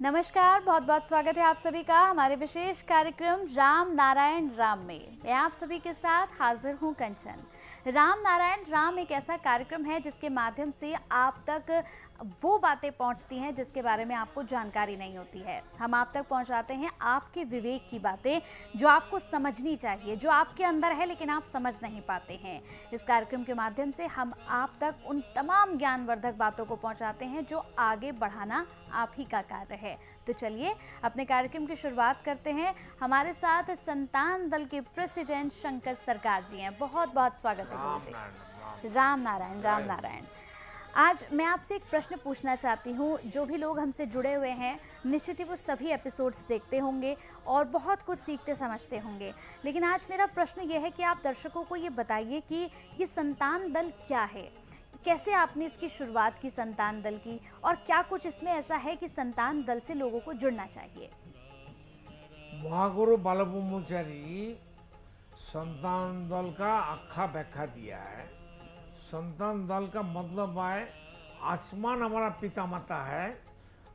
नमस्कार, बहुत बहुत स्वागत है आप सभी का हमारे विशेष कार्यक्रम राम नारायण राम में। मैं आप सभी के साथ हाजिर हूं कंचन। राम नारायण राम एक ऐसा कार्यक्रम है जिसके माध्यम से आप तक वो बातें पहुंचती हैं जिसके बारे में आपको जानकारी नहीं होती है। हम आप तक पहुंचाते हैं आपके विवेक की बातें जो आपको समझनी चाहिए, जो आपके अंदर है लेकिन आप समझ नहीं पाते हैं। इस कार्यक्रम के माध्यम से हम आप तक उन तमाम ज्ञानवर्धक बातों को पहुंचाते हैं जो आगे बढ़ाना आप ही का कार्य है। तो चलिए अपने कार्यक्रम की शुरुआत करते हैं। हमारे साथ संतान दल के प्रेसिडेंट शंकर सरकार जी हैं। बहुत बहुत स्वागत है गुरु जी। राम नारायण राम नारायण। आज मैं आपसे एक प्रश्न पूछना चाहती हूँ। जो भी लोग हमसे जुड़े हुए हैं निश्चित ही वो सभी एपिसोड्स देखते होंगे और बहुत कुछ सीखते समझते होंगे, लेकिन आज मेरा प्रश्न ये है कि आप दर्शकों को ये बताइए कि ये संतान दल क्या है, कैसे आपने इसकी शुरुआत की संतान दल की, और क्या कुछ इसमें ऐसा है कि संतान दल से लोगों को जुड़ना चाहिए। महागुरु बालब्रह्मचारी संतान दल का आखा व्याख्या दिया है। संतान दल का मतलब है आसमान हमारा पिता माता है।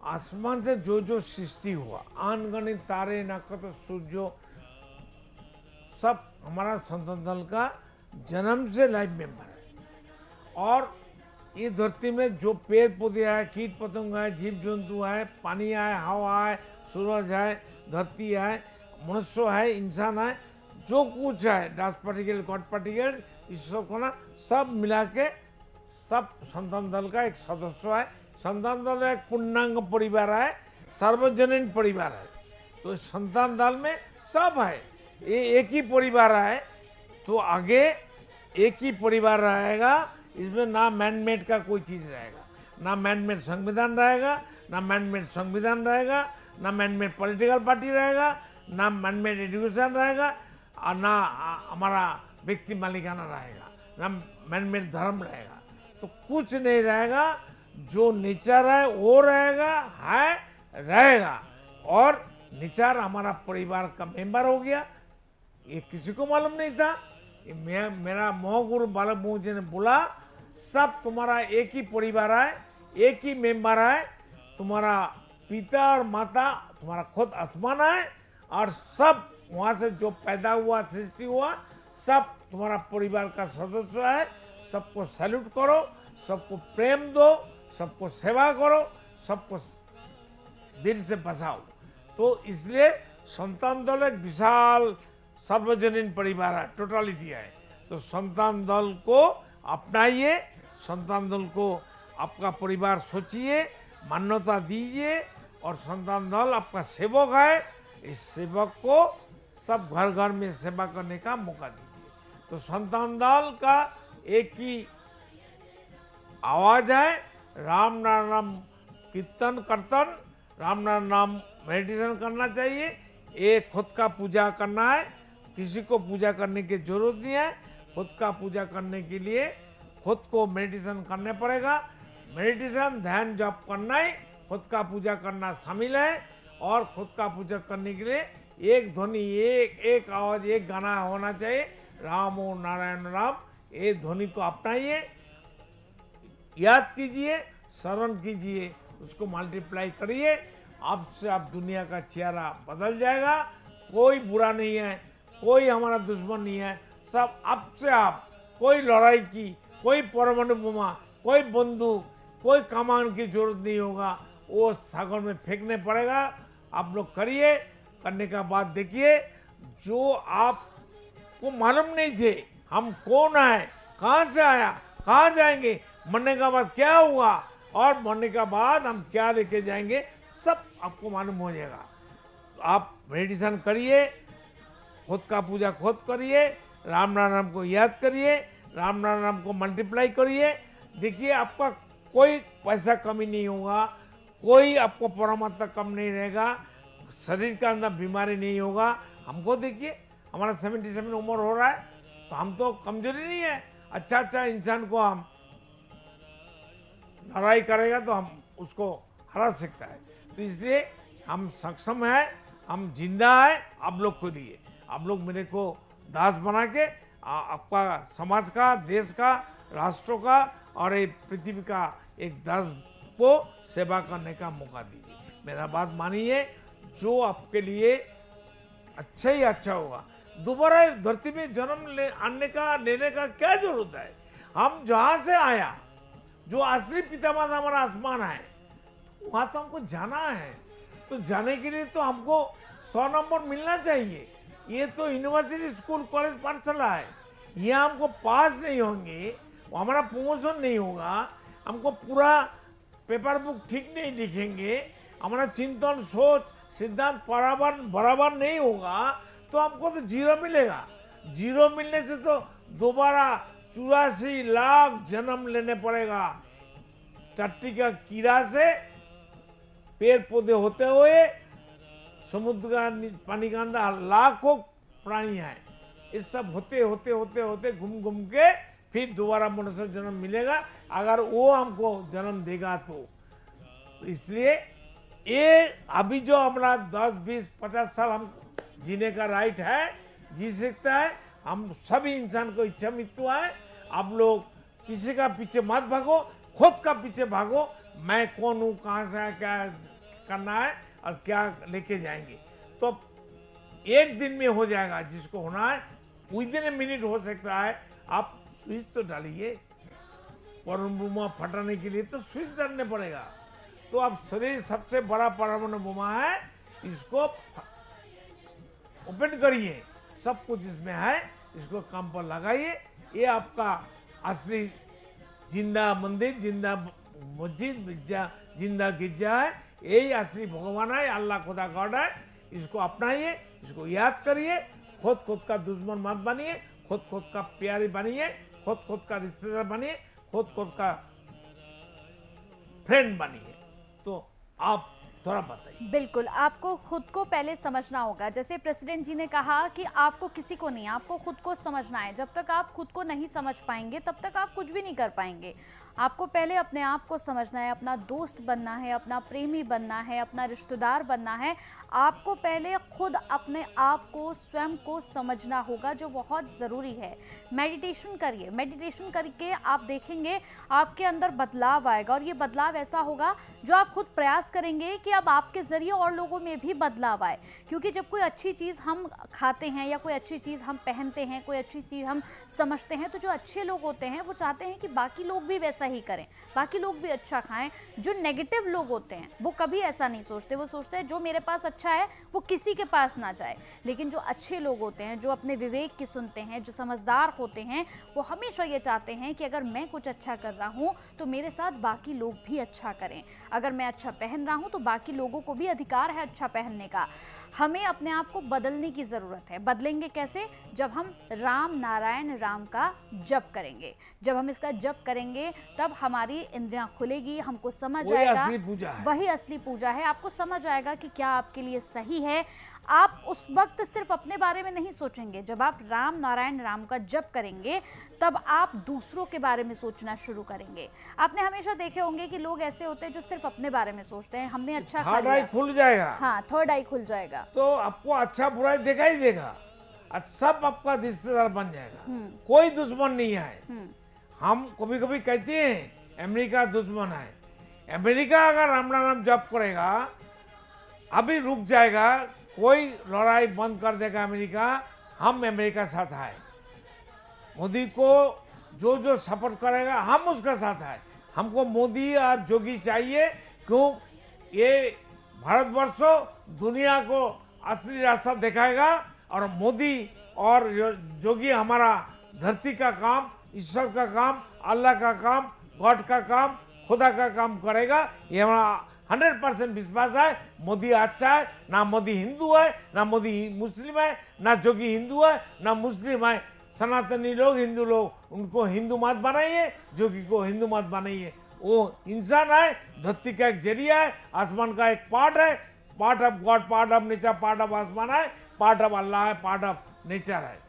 आसमान से जो जो सृष्टि हुआ, अनगणित तारे नक्षत्र सूर्य सब हमारा संतान दल का जन्म से लाइफ मेंबर है। और ये धरती में जो पेड़ पौधे है, कीट पतंग है, जीव जंतु है, पानी है, हवा है, सूरज है, धरती है, मनुष्य है, इंसान है, जो कुछ है, डस्ट पार्टिकल, गॉड पार्टिकल, इस सब को ना सब मिला के सब संतान दल का एक सदस्य है। संतान दल एक पूर्णांग परिवार है, सार्वजनीन परिवार है। तो संतान दल में सब है, ये एक ही परिवार है। तो आगे एक ही परिवार रहेगा, इसमें ना मैनमेड का कोई चीज़ रहेगा, ना मैनमेड संविधान रहेगा, ना मैनमेड संविधान रहेगा, ना मैनमेड पॉलिटिकल पार्टी रहेगा, ना मैनमेड एजुकेशन रहेगा, और ना हमारा व्यक्ति मालिकाना रहेगा, ना मैनमेड धर्म रहेगा। तो कुछ नहीं रहेगा, जो नेचर है वो रहेगा। और नेचर हमारा परिवार का मेंबर हो गया। ये किसी को मालूम नहीं था। मेरा महागुरु बालक जी ने बोला सब तुम्हारा एक ही परिवार है, एक ही मेंबर है। तुम्हारा पिता और माता तुम्हारा खुद आसमान है, और सब वहाँ से जो पैदा हुआ, सृष्टि हुआ, सब तुम्हारा परिवार का सदस्य है। सबको सैल्यूट करो, सबको प्रेम दो, सबको सेवा करो, सबको दिल से बसाओ। तो इसलिए संतान दल एक विशाल सार्वजनीन परिवार है, टोटलिटी है। तो संतान दल को अपनाइए, संतान दल को आपका परिवार सोचिए, मान्यता दीजिए, और संतान दल आपका सेवक है। इस सेवक को सब घर घर में सेवा करने का मौका दीजिए। तो संतान दल का एक ही आवाज है, राम नाम कीर्तन करतन, राम नाम मेडिटेशन करना चाहिए। एक खुद का पूजा करना है, किसी को पूजा करने की जरूरत नहीं है। खुद का पूजा करने के लिए खुद को मेडिटेशन करने पड़ेगा। मेडिटेशन ध्यान जप करना ही खुद का पूजा करना शामिल है। और खुद का पूजा करने के लिए एक ध्वनि, एक आवाज, एक गाना होना चाहिए, राम ओ नारायण राम। ये ध्वनि को अपनाइए, याद कीजिए, श्रवण कीजिए, उसको मल्टीप्लाई करिए। आपसे आप दुनिया का चेहरा बदल जाएगा। कोई बुरा नहीं है, कोई हमारा दुश्मन नहीं है, सब आपसे आप। कोई लड़ाई की, कोई परमाणु बोमा, कोई बंदूक, कोई कमान की जरूरत नहीं होगा, वो सागर में फेंकने पड़ेगा। आप लोग करिए, करने का बाद देखिए जो आपको मालूम नहीं थे हम कौन है, कहाँ से आया, कहाँ जाएंगे, मरने का बाद क्या हुआ, और मरने का बाद हम क्या लेके जाएंगे, सब आपको मालूम हो जाएगा। आप मेडिटेशन करिए, खुद का पूजा खुद करिए, राम नाम को याद करिए, राम नाम को मल्टीप्लाई करिए। देखिए आपका कोई पैसा कमी नहीं होगा, कोई आपको परमात्मा कम नहीं रहेगा, शरीर का अंदर बीमारी नहीं होगा। हमको देखिए हमारा 77 उम्र हो रहा है, तो हम तो कमजोरी नहीं है। अच्छा इंसान को हम लड़ाई करेगा तो हम उसको हरा सकता है। तो इसलिए हम सक्षम हैं, हम जिंदा हैं आप लोग के लिए। आप लोग मेरे को दास बना के आपका समाज का, देश का, राष्ट्रों का और एक पृथ्वी का एक दास को सेवा करने का मौका दीजिए। मेरा बात मानिए, जो आपके लिए अच्छा ही अच्छा होगा। दोबारा धरती में जन्म लेने का क्या जरूरत है? हम जहां से आया, जो असली पितामाता हमारा आसमान है, वहां तो हमको जाना है। तो जाने के लिए तो हमको 100 नंबर मिलना चाहिए। ये तो यूनिवर्सिटी, स्कूल, कॉलेज, पाठशाला है। ये हमको पास नहीं होंगे, हमारा प्रमोशन नहीं होगा, हमको पूरा पेपर बुक ठीक नहीं लिखेंगे, हमारा चिंतन, सोच, सिद्धांत बराबर नहीं होगा, तो हमको तो 0 मिलेगा। 0 मिलने से तो दोबारा 84 लाख जन्म लेने पड़ेगा। टट्टी का कीड़ा से पेड़ पौधे होते हुए समुद्र का पानी का अंदर लाखों प्राणी हैं। इस सब होते होते होते होते घूम के फिर दोबारा मनुष्य जन्म मिलेगा, अगर वो हमको जन्म देगा तो। इसलिए ये अभी जो हमारा 10, 20, 50 साल हम जीने का राइट है, जी सकता है। हम सभी इंसान को इच्छा मृत्यु है। आप लोग किसी का पीछे मत भागो, खुद का पीछे भागो। मैं कौन हूँ, कहाँ से क्या करना है और क्या लेके जाएंगे, तो एक दिन में हो जाएगा। जिसको होना है विदिन ए मिनट हो सकता है। आप स्विच तो डालिए, परमाणु बम फटाने के लिए तो स्विच डालने पड़ेगा। तो अब शरीर सबसे बड़ा परमाणु बम है, इसको ओपन करिए, सब कुछ इसमें है, इसको काम पर लगाइए। ये आपका असली जिंदा मंदिर, जिंदा मस्जिद, जिंदा गिरजा है। यही असली भगवान है, अल्लाह खुदा गॉड है। इसको अपनाइए, इसको याद करिए। खुद का दुश्मन मत बनिए, खुद का प्यारी बनिए, खुद का रिश्तेदार बनिए, खुद का फ्रेंड बनिए। तो आप थोड़ा बताइए। बिल्कुल, आपको खुद को पहले समझना होगा। जैसे प्रेसिडेंट जी ने कहा कि आपको किसी को नहीं, आपको खुद को समझना है। जब तक आप खुद को नहीं समझ पाएंगे तब तक आप कुछ भी नहीं कर पाएंगे। आपको पहले अपने आप को समझना है, अपना दोस्त बनना है, अपना प्रेमी बनना है, अपना रिश्तेदार बनना है। आपको पहले खुद अपने आप को, स्वयं को समझना होगा, जो बहुत ज़रूरी है। मेडिटेशन करिए, मेडिटेशन करके आप देखेंगे आपके अंदर बदलाव आएगा, और ये बदलाव ऐसा होगा जो आप खुद प्रयास करेंगे कि अब आपके ज़रिए और लोगों में भी बदलाव आए। क्योंकि जब कोई अच्छी चीज़ हम खाते हैं या कोई अच्छी चीज़ हम पहनते हैं, कोई अच्छी चीज़ हम समझते हैं, तो जो अच्छे लोग होते हैं वो चाहते हैं कि बाकी लोग भी वैसा ही करें, बाकी लोग भी अच्छा खाएं। जो नेगेटिव लोग होते हैं वो कभी ऐसा नहीं सोचते, वो सोचते हैं जो मेरे पास अच्छा है वो किसी के पास ना जाए। लेकिन जो अच्छे लोग होते हैं, जो अपने विवेक की सुनते हैं, जो समझदार होते हैं, वो हमेशा ये चाहते हैं कि अगर मैं कुछ अच्छा कर रहा हूँ तो मेरे साथ बाकी लोग भी अच्छा करें। अगर मैं अच्छा पहन रहा हूँ तो बाकी लोगों को भी अधिकार है अच्छा पहनने का। हमें अपने आप को बदलने की ज़रूरत है। बदलेंगे कैसे? जब हम राम नारायण राम का जप करेंगे। जब हम इसका जप करेंगे तब हमारी इंद्रियां खुलेगी, हमको समझ आएगा, वही असली पूजा है। आपको समझ आएगा कि क्या आपके लिए सही है। आप उस वक्त सिर्फ अपने बारे में नहीं सोचेंगे। जब आप राम नारायण राम का जप करेंगे तब आप दूसरों के बारे में सोचना शुरू करेंगे। आपने हमेशा देखे होंगे कि लोग ऐसे होते हैं जो सिर्फ अपने बारे में सोचते हैं, हमने अच्छा खा लिया, खुल जाएगा। हाँ, थर्ड आई खुल जाएगा, तो आपको अच्छा बुराई देखा ही देगा, सब आपका रिश्तेदार बन जाएगा। कोई दुश्मन नहीं है। हम कभी कभी कहते हैं अमेरिका दुश्मन है। अमेरिका अगर राम नाम जप करेगा, अभी रुक जाएगा, कोई लड़ाई बंद कर देगा अमेरिका, हम अमेरिका साथ है। मोदी को जो सपोर्ट करेगा हम उसका साथ है। हमको मोदी और जोगी चाहिए, क्यों? ये भारतवर्ष दुनिया को असली रास्ता दिखाएगा, और मोदी और जोगी हमारा धरती का काम, ईश्वर का काम, अल्लाह का काम, गॉड का काम, खुदा का काम करेगा। ये हमारा 100% विश्वास है। मोदी अच्छा है, ना मोदी हिंदू है, ना मोदी मुस्लिम है, ना जोगी हिंदू है, ना मुस्लिम है। सनातनी लोग, हिंदू लोग, उनको हिंदू मत बनाइए, जोगी को हिंदू मत बनाइए। वो इंसान है, धरती का एक जरिया है, आसमान का एक पार्ट है, part of God, part of nature, part of आसमान है, पार्ट ऑफ अल्लाह है, पार्ट ऑफ नेचर है।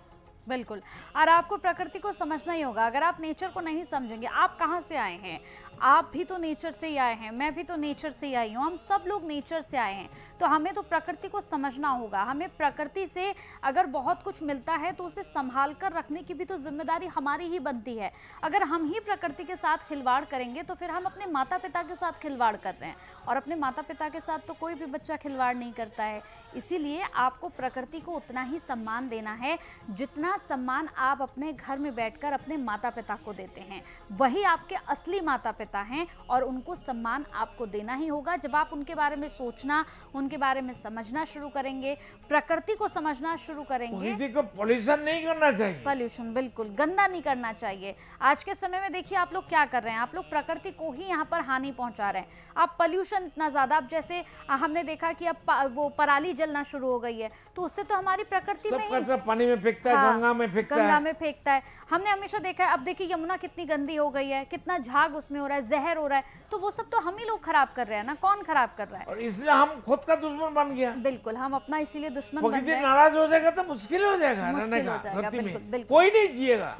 बिल्कुल। और आपको प्रकृति को समझना ही होगा। अगर आप नेचर को नहीं समझेंगे, आप कहाँ से आए हैं? आप भी तो नेचर से ही आए हैं, मैं भी तो नेचर से ही आई हूँ, हम सब लोग नेचर से आए हैं। तो हमें तो प्रकृति को समझना होगा। हमें प्रकृति से अगर बहुत कुछ मिलता है तो उसे संभाल कर रखने की भी तो जिम्मेदारी हमारी ही बनती है। अगर हम ही प्रकृति के साथ खिलवाड़ करेंगे तो फिर हम अपने माता पिता के साथ खिलवाड़ कर रहे हैं, और अपने माता पिता के साथ तो कोई भी बच्चा खिलवाड़ नहीं करता है। इसीलिए आपको प्रकृति को उतना ही सम्मान देना है जितना सम्मान आप अपने घर में बैठकर अपने माता पिता को देते हैं। वही आपके असली माता पिता हैं, और उनको सम्मान आपको देना ही होगा। जब आप उनके बारे में सोचना, उनके बारे में समझना शुरू करेंगे, प्रकृति को समझना शुरू करेंगे। को पोल्यूशन नहीं करना चाहिए। पोल्यूशन बिल्कुल गंदा नहीं करना चाहिए। आज के समय में देखिए आप लोग क्या कर रहे हैं, आप लोग प्रकृति को ही यहाँ पर हानि पहुंचा रहे हैं। आप पोल्यूशन इतना ज्यादा, अब जैसे हमने देखा कि अब वो पराली जलना शुरू हो गई है, तो उससे तो हमारी प्रकृति में ही पानी में फेंकता है, गंगा में फेंकता है। हमने हमेशा देखा है। अब देखिए यमुना कितनी गंदी हो गई है, कितना झाग उसमें हो रहा है, जहर हो रहा है। तो वो सब तो हम ही लोग खराब कर रहे हैं ना, कौन खराब कर रहा है? और इसलिए हम खुद का दुश्मन बन गया। बिल्कुल, हम अपना इसीलिए दुश्मन बन गए। नाराज हो जाएगा तो मुश्किल हो जाएगा रहने का, धरती में कोई नहीं जिएगा।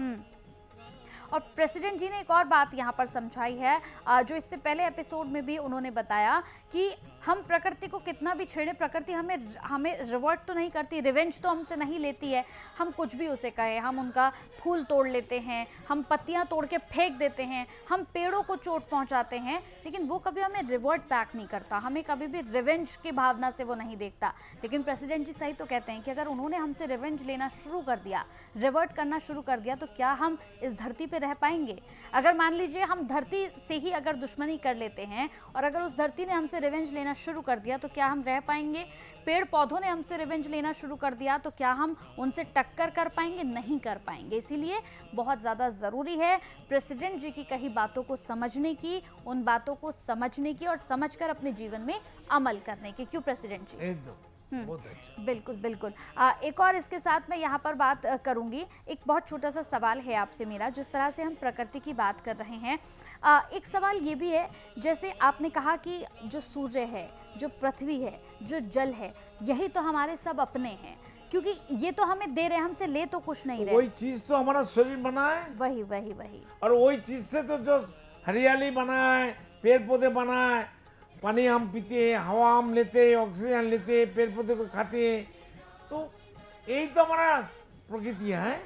और प्रेसिडेंट जी ने एक और बात यहाँ पर समझाई है, जो इससे पहले एपिसोड में भी उन्होंने बताया कि हम प्रकृति को कितना भी छेड़े, प्रकृति हमें रिवर्ट तो नहीं करती, रिवेंज तो हमसे नहीं लेती है। हम कुछ भी उसे कहे, हम उनका फूल तोड़ लेते हैं, हम पत्तियां तोड़ के फेंक देते हैं, हम पेड़ों को चोट पहुंचाते हैं, लेकिन वो कभी हमें रिवर्ट बैक नहीं करता, हमें कभी भी रिवेंज की भावना से वो नहीं देखता। लेकिन प्रेसिडेंट जी सही तो कहते हैं कि अगर उन्होंने हमसे रिवेंज लेना शुरू कर दिया, रिवर्ट करना शुरू कर दिया, तो क्या हम इस धरती पर रह पाएंगे? अगर मान लीजिए हम धरती से ही अगर दुश्मनी कर लेते हैं, और अगर उस धरती ने हमसे रिवेंज लेना शुरू कर दिया, तो क्या हम रह पाएंगे? पेड़ पौधों ने हमसे रिवेंज लेना शुरू कर दिया, तो क्या हम उनसे टक्कर कर पाएंगे? नहीं कर पाएंगे। इसीलिए बहुत ज़्यादा ज़रूरी है प्रेसिडेंट जी की कही बातों को समझने की, उन बातों को समझने की, और समझकर अपने जीवन में अमल करने की। क्यों प्रेसिडेंट जी? एकदम बहुत अच्छा। बिल्कुल बिल्कुल। एक और इसके साथ मैं यहाँ पर बात करूँगी। एक बहुत छोटा सा सवाल है आपसे मेरा, जिस तरह से हम प्रकृति की बात कर रहे हैं, एक सवाल ये भी है, जैसे आपने कहा कि जो सूर्य है, जो पृथ्वी है, जो जल है, यही तो हमारे सब अपने हैं, क्योंकि ये तो हमें दे रहे हैं, हमसे ले तो कुछ नहीं रहे। वही चीज तो हमारा शरीर बना है, वही वही वही, और वही चीज से तो जो हरियाली बना है, पेड़ पौधे बना है, पानी हम पीते हैं, हवा हम लेते हैं, ऑक्सीजन लेते हैं, पेड़ पौधे को खाते हैं, तो यही तो हमारा प्रकृति है।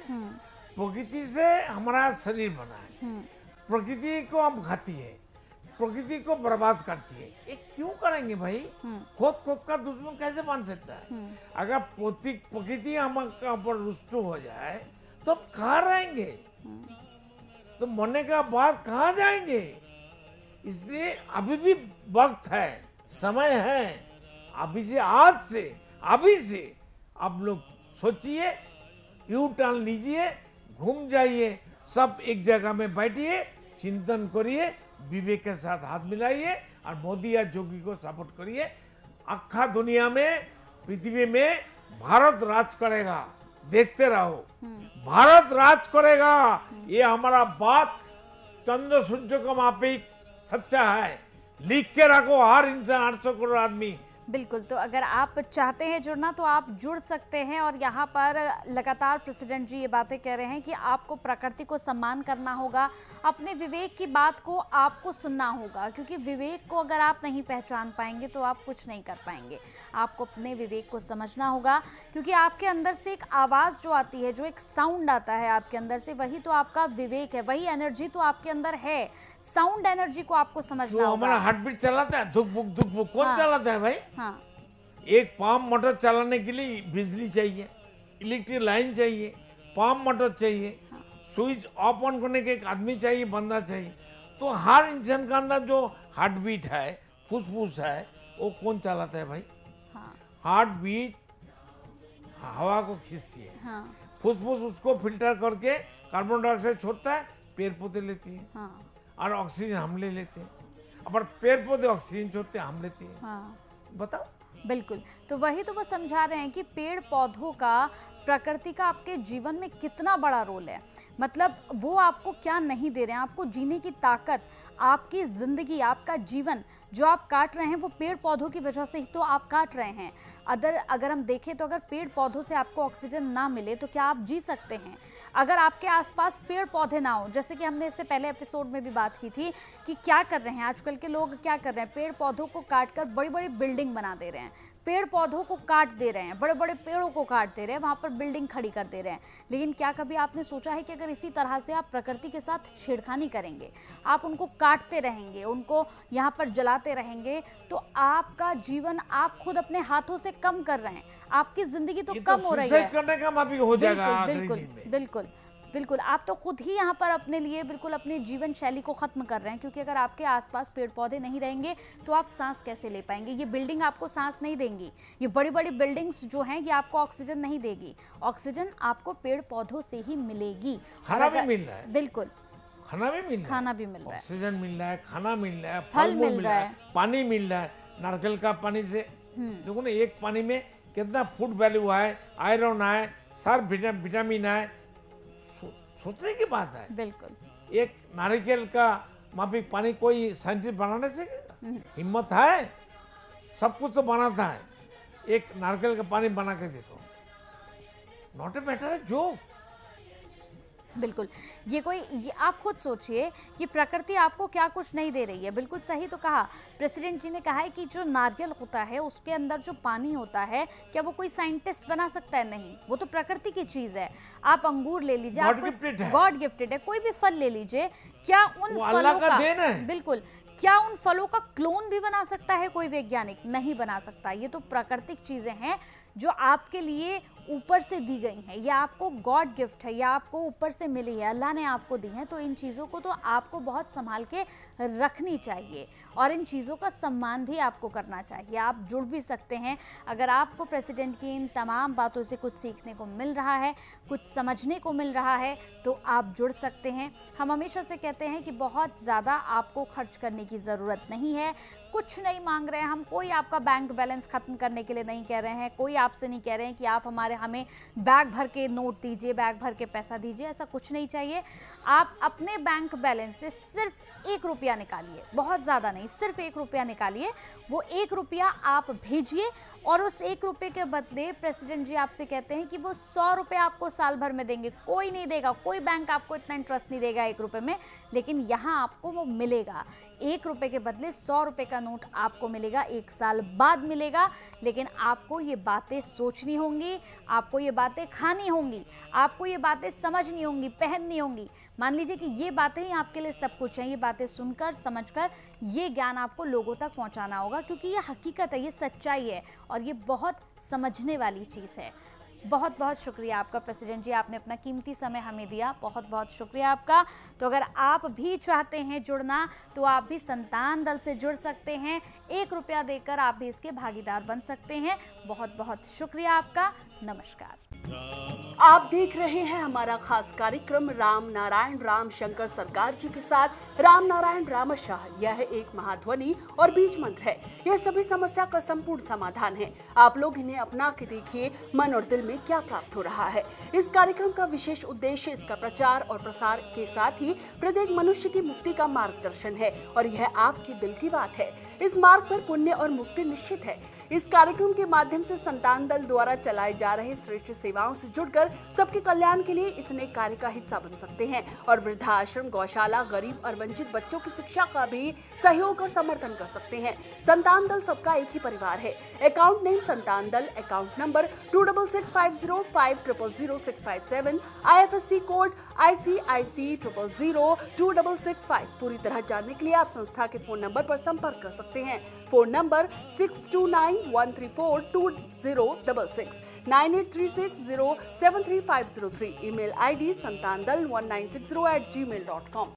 प्रकृति से हमारा शरीर बना है, प्रकृति को हम खाती है, प्रकृति को बर्बाद करती है। ये क्यों करेंगे भाई? खुद का दुश्मन कैसे बन सकता है? अगर प्रकृति हमारे ऊपर रुष्ट हो जाए तो अब कहाँ रहेंगे? तो मरने का बाद कहाँ जाएंगे? इसलिए अभी भी वक्त है, समय है, अभी से, आज से, अभी से आप लोग सोचिए, यू टर्न लीजिए, घूम जाइए, सब एक जगह में बैठिए, चिंतन करिए, विवेक के साथ हाथ मिलाइए, और मोदी या जोगी को सपोर्ट करिए। अक्खा दुनिया में, पृथ्वी में भारत राज करेगा, देखते रहो, भारत राज करेगा। ये हमारा बात चंद्र सूर्य को मापिक सच्चा है, लिख के रखो हर इंसान, 800 करोड़ आदमी। बिल्कुल। तो अगर आप चाहते हैं जुड़ना तो आप जुड़ सकते हैं, और यहाँ पर लगातार प्रेसिडेंट जी ये बातें कह रहे हैं कि आपको प्रकृति को सम्मान करना होगा, अपने विवेक की बात को आपको सुनना होगा, क्योंकि विवेक को अगर आप नहीं पहचान पाएंगे तो आप कुछ नहीं कर पाएंगे। आपको अपने विवेक को समझना होगा, क्योंकि आपके अंदर से एक आवाज़ जो आती है, जो एक साउंड आता है आपके अंदर से, वही तो आपका विवेक है, वही एनर्जी तो आपके अंदर है। साउंड एनर्जी को आपको समझना होगा। हमारा हार्ट बीट चलाता है, धुक धुक कौन चलाता है भाई? हाँ। एक पंप मोटर चलाने के लिए बिजली चाहिए, इलेक्ट्रिक लाइन चाहिए, पंप मोटर चाहिए, स्विच ऑफ ऑन करने के एक आदमी चाहिए, बंदा चाहिए। तो हर इंसान का अंदर जो हार्ट बीट है, फुसफुस है, वो कौन चलाता है भाई? हार्ट बीट हवा को खींचती है, फुसफुस उसको फिल्टर करके कार्बन डाइऑक्साइड छोड़ता है, पेड़ पौधे लेती है, और ऑक्सीजन हम ले लेते हैं। अब पेड़ पौधे ऑक्सीजन छोड़ते हैं, हम लेते हैं। बताओ। बिल्कुल। तो वही तो वो समझा रहे हैं कि पेड़ पौधों का प्रकृति का आपके जीवन में कितना बड़ा रोल है। मतलब वो आपको क्या नहीं दे रहे हैं, आपको जीने की ताकत, आपकी जिंदगी, आपका जीवन जो आप काट रहे हैं वो पेड़ पौधों की वजह से ही तो आप काट रहे हैं। अगर हम देखें तो अगर पेड़ पौधों से आपको ऑक्सीजन ना मिले तो क्या आप जी सकते हैं? अगर आपके आसपास पेड़ पौधे ना हो, जैसे कि हमने इससे पहले एपिसोड में भी बात की थी कि क्या कर रहे हैं आजकल के लोग, क्या कर रहे हैं, पेड़ पौधों को काट कर बड़ी बड़ी बिल्डिंग बना दे रहे हैं, पेड़ पौधों को काट दे रहे हैं, बड़े बड़े पेड़ों को काट दे रहे हैं, वहां पर बिल्डिंग खड़ी कर दे रहे हैं। लेकिन क्या कभी आपने सोचा है कि अगर इसी तरह से आप प्रकृति के साथ छेड़खानी करेंगे, आप उनको काटते रहेंगे, उनको यहाँ पर जलाते रहेंगे, तो आपका जीवन आप खुद अपने हाथों से कम कर रहे हैं, आपकी जिंदगी तो कम हो रही है। करने का माफी हो जाएगा। बिल्कुल बिल्कुल बिल्कुल, आप तो खुद ही यहाँ पर अपने लिए बिल्कुल अपने जीवन शैली को खत्म कर रहे हैं, क्योंकि अगर आपके आसपास पेड़ पौधे नहीं रहेंगे तो आप सांस कैसे ले पाएंगे? ये बिल्डिंग आपको सांस नहीं देंगी, ये बड़ी बड़ी बिल्डिंग्स जो हैं ये आपको ऑक्सीजन नहीं देगी, ऑक्सीजन आपको पेड़ पौधों से ही मिलेगी। खाना भी मिल रहा है, बिल्कुल खाना भी मिल रहा है, ऑक्सीजन मिल रहा है, खाना मिल रहा है, फल मिल रहा है, पानी मिल रहा है, नारियल का पानी से देखो ना, एक पानी में कितना फूड वैल्यू है, आयरन है, सारे विटामिन है, सोचने की बात है। बिल्कुल, एक नारियल का माफिक पानी कोई साइंटिस्ट बनाने से हिम्मत है? सब कुछ तो बनाता है, एक नारियल का पानी बना के देखो, नॉट ए मैटर है जो। बिल्कुल, ये आप खुद सोचिए कि प्रकृति आपको क्या कुछ नहीं दे रही है। बिल्कुल सही तो कहा प्रेसिडेंट जी ने, कहा है कि जो नारियल होता है उसके अंदर जो पानी होता है, क्या वो कोई साइंटिस्ट बना सकता है? नहीं, वो तो प्रकृति की चीज है। आप अंगूर ले लीजिए, गॉड गिफ्टेड है, कोई भी फल ले लीजिए, क्या उन फलों का बिल्कुल, क्या उन फलों का क्लोन भी बना सकता है कोई वैज्ञानिक? नहीं बना सकता। ये तो प्राकृतिक चीजें हैं जो आपके लिए ऊपर से दी गई हैं, या आपको गॉड गिफ्ट है, या आपको ऊपर से मिली है, अल्लाह ने आपको दी है। तो इन चीज़ों को तो आपको बहुत संभाल के रखनी चाहिए और इन चीज़ों का सम्मान भी आपको करना चाहिए। आप जुड़ भी सकते हैं, अगर आपको प्रेसिडेंट की इन तमाम बातों से कुछ सीखने को मिल रहा है, कुछ समझने को मिल रहा है, तो आप जुड़ सकते हैं। हम हमेशा से कहते हैं कि बहुत ज़्यादा आपको खर्च करने की ज़रूरत नहीं है, कुछ नहीं मांग रहे हैं हम, कोई आपका बैंक बैलेंस खत्म करने के लिए नहीं कह रहे हैं, कोई आपसे नहीं कह रहे हैं कि आप हमें बैग भर के नोट दीजिए, बैग भर के पैसा दीजिए, ऐसा कुछ नहीं चाहिए। आप अपने बैंक बैलेंस से सिर्फ 1 रुपया निकालिए, बहुत ज़्यादा नहीं, सिर्फ 1 रुपया निकालिए, वो 1 रुपया आप भेजिए और उस 1 रुपये के बदले प्रेसिडेंट जी आपसे कहते हैं कि वो 100 रुपये आपको साल भर में देंगे। कोई नहीं देगा, कोई बैंक आपको इतना इंटरेस्ट नहीं देगा 1 रुपये में, लेकिन यहाँ आपको वो मिलेगा। 1 रुपये के बदले 100 रुपये का नोट आपको मिलेगा, 1 साल बाद मिलेगा। लेकिन आपको ये बातें सोचनी होंगी, आपको ये बातें खानी होंगी, आपको ये बातें समझनी होंगी, पहननी होंगी। मान लीजिए कि ये बातें ही आपके लिए सब कुछ हैं, ये बातें सुनकर समझकर ये ज्ञान आपको लोगों तक पहुंचाना होगा, क्योंकि ये हकीकत है, ये सच्चाई है और ये बहुत समझने वाली चीज़ है। बहुत बहुत शुक्रिया आपका प्रेसिडेंट जी, आपने अपना कीमती समय हमें दिया, बहुत बहुत शुक्रिया आपका। तो अगर आप भी चाहते हैं जुड़ना तो आप भी संतान दल से जुड़ सकते हैं, 1 रुपया देकर आप भी इसके भागीदार बन सकते हैं। बहुत बहुत शुक्रिया आपका, नमस्कार। आप देख रहे हैं हमारा खास कार्यक्रम राम नारायण राम शंकर सरकार जी के साथ राम नारायण रामशाह। यह एक महाध्वनि और बीज मंत्र है, यह सभी समस्या का संपूर्ण समाधान है। आप लोग इन्हें अपना के देखिए, मन और दिल में क्या प्राप्त हो रहा है। इस कार्यक्रम का विशेष उद्देश्य इसका प्रचार और प्रसार के साथ ही प्रत्येक मनुष्य की मुक्ति का मार्गदर्शन है और यह आपके दिल की बात है। इस मार्ग पर पुण्य और मुक्ति निश्चित है। इस कार्यक्रम के माध्यम से संतान दल द्वारा चलाए जा रहे श्रेष्ठ सेवाओं से जुड़कर सबके कल्याण के लिए इस नेक कार्य का हिस्सा बन सकते हैं और वृद्धाश्रम, गौशाला, गरीब और वंचित बच्चों की शिक्षा का भी सहयोग और समर्थन कर सकते हैं। संतान दल सबका एक ही परिवार है। अकाउंट नेम संतान दल, account number 266505000657, IFSC code ICIC 000265। पूरी तरह जानने के लिए आप संस्था के फोन नंबर पर संपर्क कर सकते हैं। Phone number 6291342066, 9836073503। Email ID santandal1960@gmail.com।